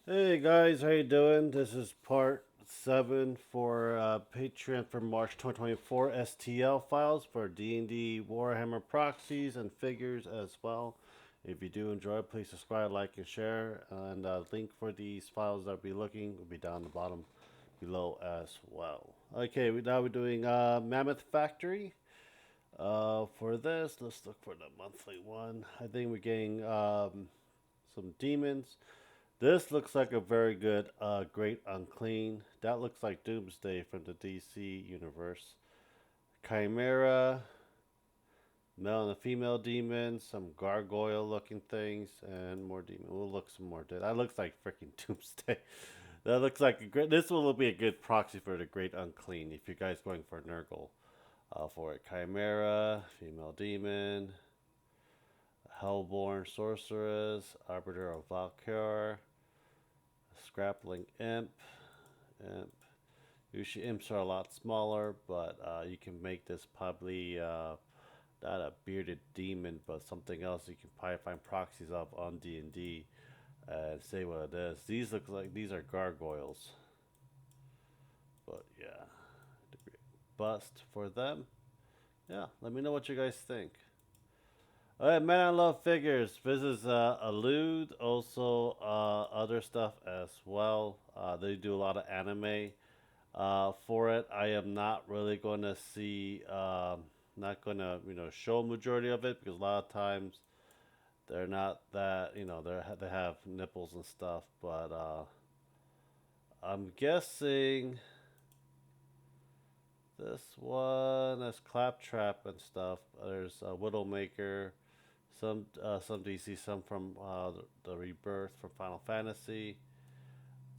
Hey guys, how you doing? This is part 7 for Patreon for March 2024 STL files for D&D Warhammer proxies and figures as well. If you do enjoy, please subscribe, like, and share. And link for these files that we'll be looking will be down the bottom below as well. Okay, now we're doing Mammoth Factory. For this, let's look for the monthly one. I think we're getting some demons. This looks like a very good Great Unclean. That looks like Doomsday from the DC universe. Chimera, male and female demons, some gargoyle looking things, and more demons. We'll look some more. That looks like freaking Doomsday. That looks like a great. This will be a good proxy for the Great Unclean if you guys going for Nurgle. For it, Chimera, female demon, Hellborn sorceress, Arbiter of Valkyr, Scrappling imp. Usually imps are a lot smaller, but you can make this probably not a bearded demon, but something else you can probably find proxies of on D&D and say what it is. These look like these are gargoyles, but yeah, bust for them. Yeah, let me know what you guys think. All right, man, I love figures. This is Allude, also other stuff as well. They do a lot of anime for it. I am not really going to see, not going to show a majority of it because a lot of times they're not that they have nipples and stuff. But I'm guessing this one has Claptrap and stuff. There's a Widowmaker, some DC, some from the Rebirth from Final Fantasy.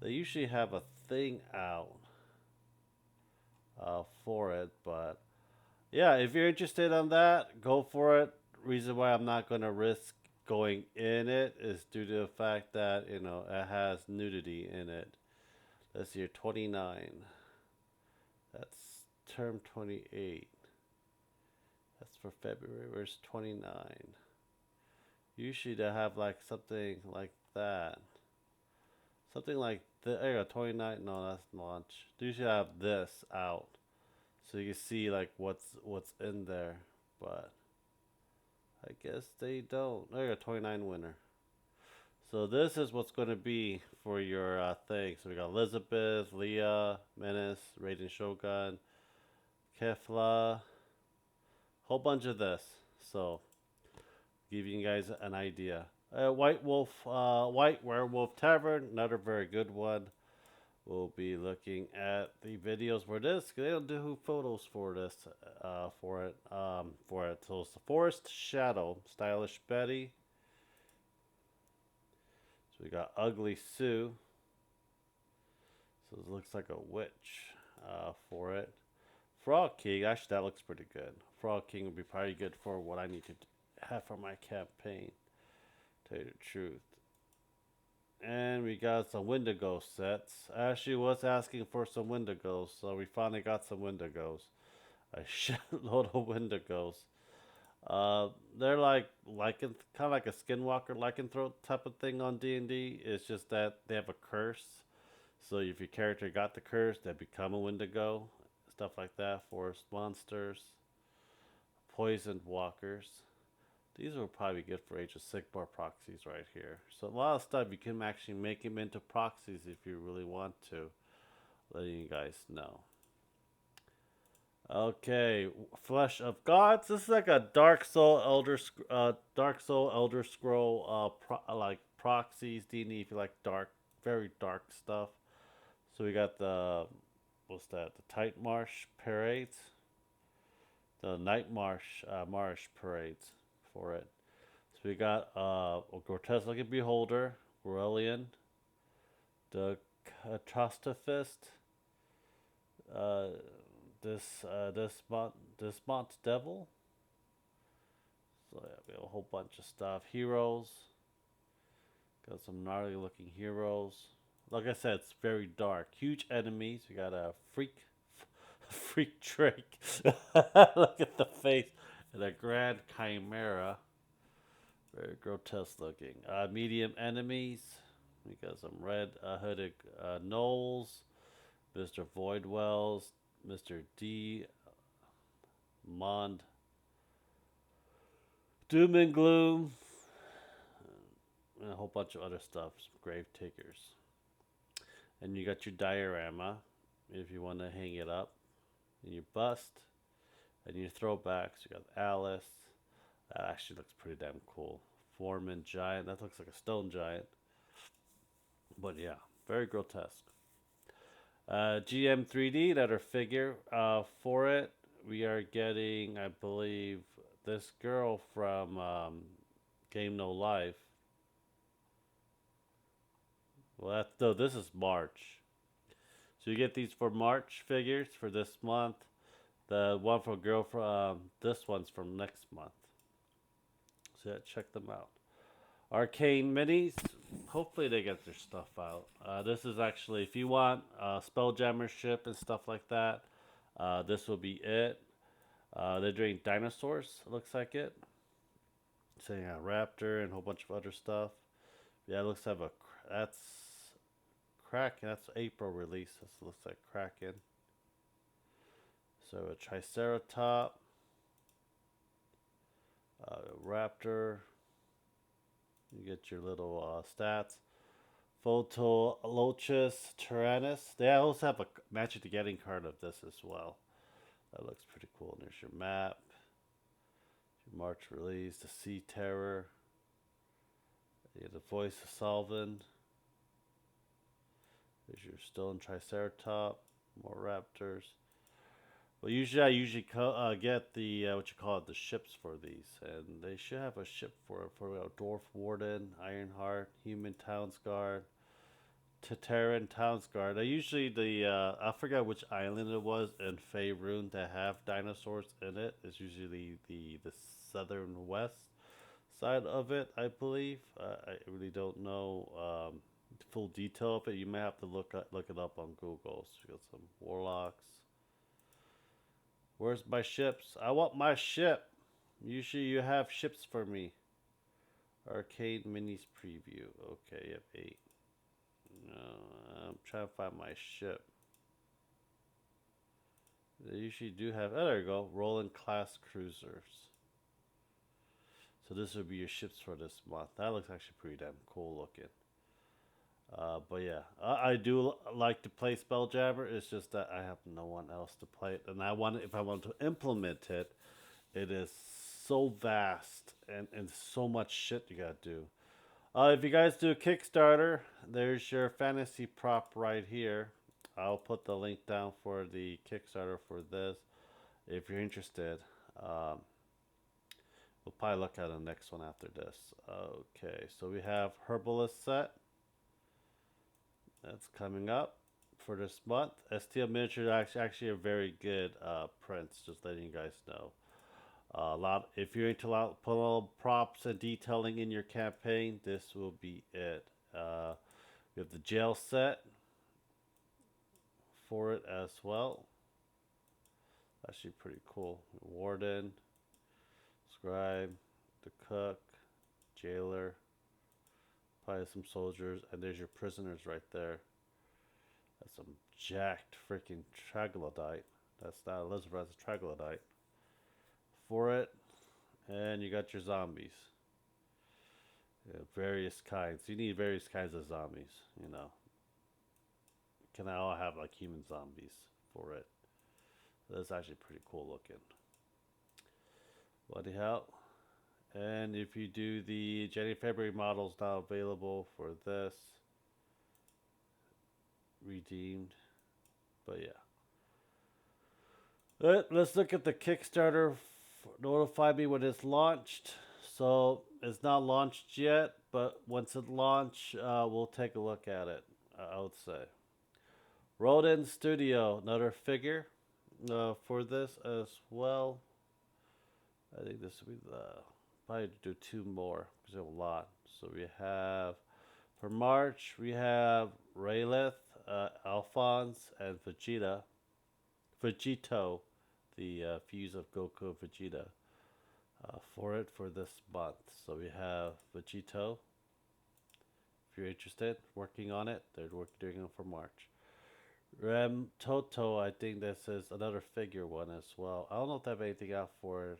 They usually have a thing out for it, but yeah, if you're interested on that, go for it. Reason why I'm not going to risk going in it is due to the fact that it has nudity in it. That's year 29. That's term 28. That's for February. Where's 29? Usually they have like something like that. Something like there you go, 29. No, that's launch. They usually have this out, so you can see like what's in there. But I guess they don't. There you go, 29 winner. So this is what's going to be for your thing. So we got Elizabeth, Leah, Menace, Raiden Shogun, Kefla, whole bunch of this. So give you guys an idea. White Werewolf Tavern, another very good one. We'll be looking at the videos for this. They don't do photos for this, for it. So it's the Forest Shadow, Stylish Betty. So we got Ugly Sue. So it looks like a witch for it. Frog King, actually that looks pretty good. Frog King would be probably good for what I need to have for my campaign. Tell you the truth. And we got some Wendigo sets. Ashley was asking for some Wendigos, so we finally got some Wendigos. A shitload of Wendigos. They're kind of like a Skinwalker lycanthrope type of thing on D&D. It's just that they have a curse. So if your character got the curse, they become a Wendigo. Stuff like that. Forest monsters. Poisoned walkers. These will probably good for Age of Sigmar proxies right here. So a lot of stuff you can actually make them into proxies if you really want to. Letting you guys know. Okay, Flesh of Gods. This is like a Dark Soul Elder Scroll like proxies D&D if you like very dark stuff. So we got the what's that? The Tight Marsh Parades, the Night Marsh Parades for it. So we got a grotesque looking beholder, Aurelian, the Catastrophist, uh, this Mont Devil. So yeah, we have a whole bunch of stuff. Heroes, got some gnarly looking heroes. Like I said, it's very dark. Huge enemies. We got a freak Drake. Look at the face. And a Grand Chimera. Very grotesque looking. Medium enemies. We got some red hooded Knowles, Mr. Voidwells, Mr. D, Mond, Doom and Gloom, and a whole bunch of other stuff. Some grave takers. And you got your diorama if you want to hang it up in your bust. And your throwbacks. You got Alice. That actually looks pretty damn cool. Foreman giant. That looks like a stone giant. But yeah, very grotesque. GM 3D, another figure for it. We are getting, I believe, this girl from Game No Life. Well, no, this is March. So you get these for March figures for this month. The one for girl from this one's from next month. So yeah, check them out. Arcane Minis. Hopefully they get their stuff out. This is actually, if you want Spelljammer ship and stuff like that, this will be it. They're doing dinosaurs, looks like it. So yeah, Raptor and a whole bunch of other stuff. Yeah, it looks like that's Kraken. That's April release. This looks like Kraken. So a Triceratop, Raptor. You get your little stats. Photolochus Tyrannus. They also have a Magic the Gathering card of this as well. That looks pretty cool. And there's your map. Your March release. The Sea Terror. You have the Voice of Solvin. There's your Stone Triceratop. More Raptors. Well, I usually get the what you call it, the ships for these, and they should have a ship for Dwarf Warden, Ironheart, Human Townsguard, Terran Townsguard. I usually I forgot which island it was in Faerun that have dinosaurs in it. It's usually the southern west side of it, I believe. I really don't know full detail of it. You may have to look it up on Google. So you got some warlocks. Where's my ships? I want my ship. Usually you have ships for me. Arcade Minis preview. Okay, you have 8. No, I'm trying to find my ship. They usually do have. Oh, there you go. Roland class cruisers. So this would be your ships for this month. That looks actually pretty damn cool looking. But yeah, I do like to play Spelljammer. It's just that I have no one else to play it, and if I want to implement it, it is so vast and so much shit you gotta do. If you guys do a Kickstarter, there's your fantasy prop right here. I'll put the link down for the Kickstarter for this if you're interested. We'll probably look at the next one after this. Okay, so we have Herbalist set. That's coming up for this month. STL Miniatures actually a very good prints. Just letting you guys know. A lot. If you're into put all props and detailing in your campaign, this will be it. We have the jail set for it as well. Actually pretty cool. Warden, scribe, the cook, jailer. Probably some soldiers, and there's your prisoners right there. That's some jacked freaking troglodyte. That's not Elizabeth, that's a troglodyte. For it, and you got your zombies. Yeah, various kinds. You need various kinds of zombies, you know. Can all have like human zombies for it. That's actually pretty cool looking. What the hell? And if you do the January February models now available for this redeemed. But yeah. Let's look at the Kickstarter. Notify me when it's launched. So it's not launched yet, but once it launches, we'll take a look at it. I would say. Rodin Studio, another figure for this as well. I think this will be probably do 2 more because there's a lot. So we have for March we have Raylith, Alphonse, and Vegito, the fuse of Goku and Vegeta for this month. So we have Vegito, If you're interested, working on it, they're doing it for March. Rem Toto, I think this is another figure one as well. I don't know if they have anything out for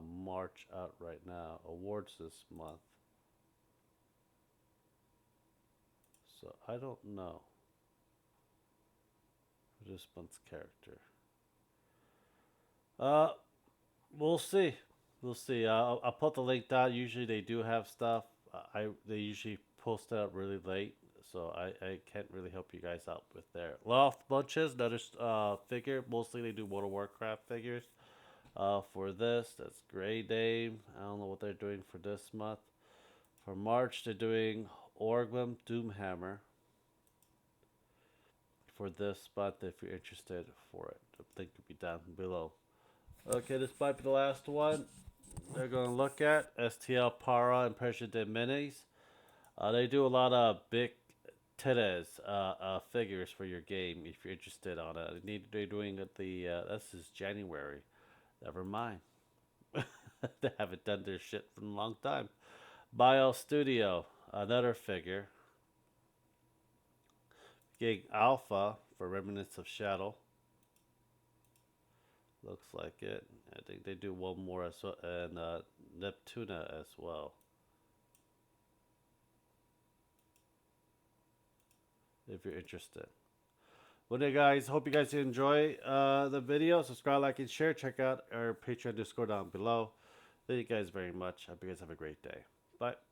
March out right now. Awards this month. So I don't know for this month's character. Uh, we'll see. We'll see. I'll put the link down. Usually they do have stuff. They usually post it up really late, so I can't really help you guys out with there. Loft Bunches, another figure. Mostly they do World of Warcraft figures. For this, that's Grey Dame. I don't know what they're doing for this month. For March, they're doing Orgrim Doomhammer. For this month, if you're interested for it, the link will be down below. Okay, this might be the last one they're going to look at. STL Para and Pressure de Minis. They do a lot of big Teres figures for your game if you're interested on it. They're doing this is January. Never mind. They haven't done their shit for a long time. Bio Studio, another figure. Gig Alpha for Remnants of Shadow. Looks like it. I think they do one more as well, and Neptuna as well. If you're interested. Well, there, guys. Hope you guys enjoy the video. Subscribe, like, and share. Check out our Patreon Discord down below. Thank you guys very much. Hope you guys have a great day. Bye.